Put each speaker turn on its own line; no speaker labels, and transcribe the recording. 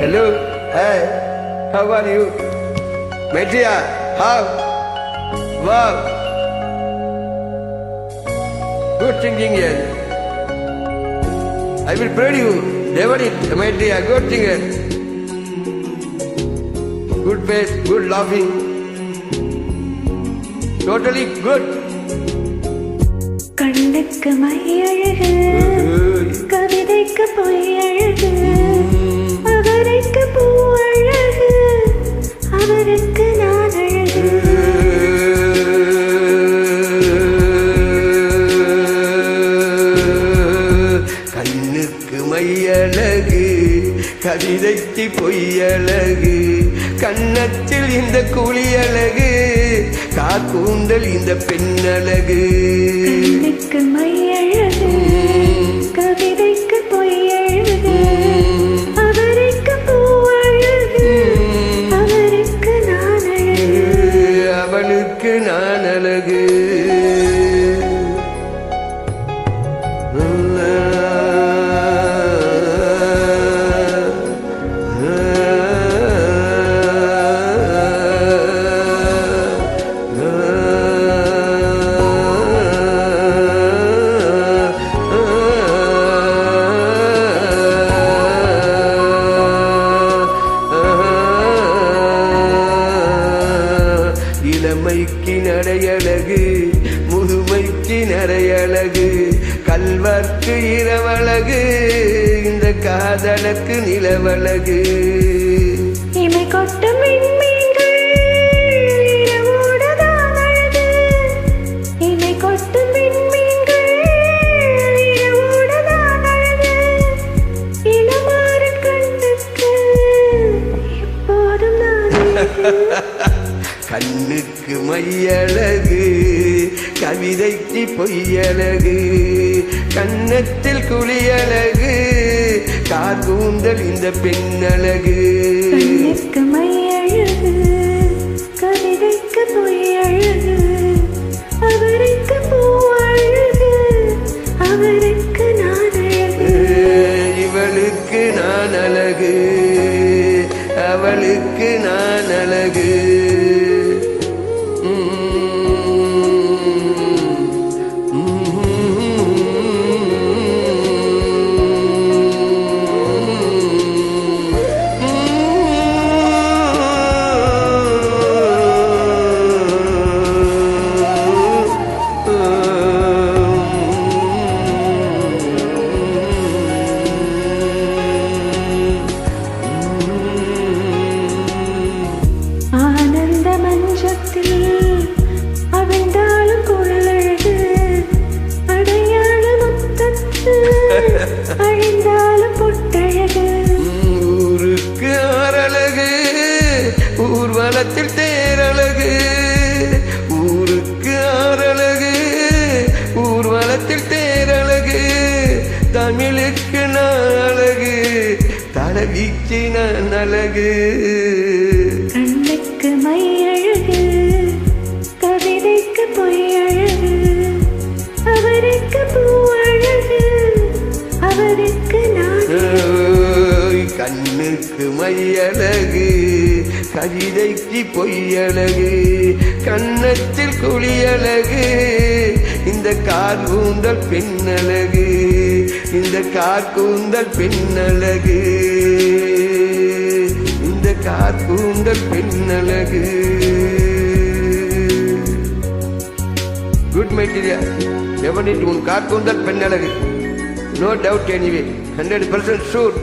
Hello. Hi. How are you? Maitreya. How? Wow. Good singing here. I will pray you. Devanit, Maitreya, good singer. Good face, good laughing. Totally good.
கண்ணுக்கு மையழகு கவிதைக்கு பொய்யழகு அவருக்கு பூ அழகு அவருக்கு நான் அழகு
கண்ணுக்கு மையழகு கவிதைக்கு பொய்யழகு கண்ணத்தில் இந்த குளியழகு காக்கூந்தல் இந்த பெண்ணழகு
கண்ணுக்கு மையழகு கவிதைக்கு பொய்யழகு அவருக்கு பூ அழகு அவருக்கு நான் அழகு
அவளுக்கு நான் அழகு இளமைக்கு நடையழகு முதுமைக்கு நரையழகு கல்வர்க்கு இரவழகு இந்த காதலுக்கு நிலவழகு
இமை கொட்டும் விண்மீன்கள் இரவோடுதான் அழகு இமை கொட்டும் விண்மீன்கள் இரவோடுதான் அழகு இளமாறன் கண்ணுக்கு எப்போதும் நான்
கண்ணுக்கு மையழகு கவிதைக்கு பொய்யழகு கன்னத்தில் குளியழகு கார்கூந்தல் இந்த பெண்ணழகு
கண்ணுக்கு மையழகு கவிதைக்கு பொய்யழகு அவருக்கு பூ அழகு அவருக்கு நான் அழகு
இவளுக்கு நான் அழகு அவளுக்கு நான் அழகு
ஆனந்த மஞ்சத்தில் அவிழ்ந்தாலும் குழலழகு அடையாள முத்தத்தில் அழிந்தாலும் பொட்டழகு
ஊருக்கு ஆறழகு ஊர்வலத்தில் தேரழகு ஊருக்கு ஆறழகு ஊர்வலத்தில் தேரழகு தமிழுக்கு நான் அழகு தலவீச்சு நான் அழகு
கண்ணுக்கு மையழகு கவிதைக்கு பொய்யழகு அவருக்கு பூ அழகு அவருக்கு நான்
கண்ணுக்கு மையழகு கவிதைக்கு பொய்யழகு கன்னத்தில் குளியழகு இந்த கார்கூந்தல் பெண்ணழகு இந்த கார்கூந்தல் பெண்ணழகு இந்த கார்கூந்தல் பெண்ணழகு குட் மெட்டீரியா எவனிட் உன் கார்கூந்தல் பெண்ணழகு நோ டவுட் எனிவே 100% ஷூர்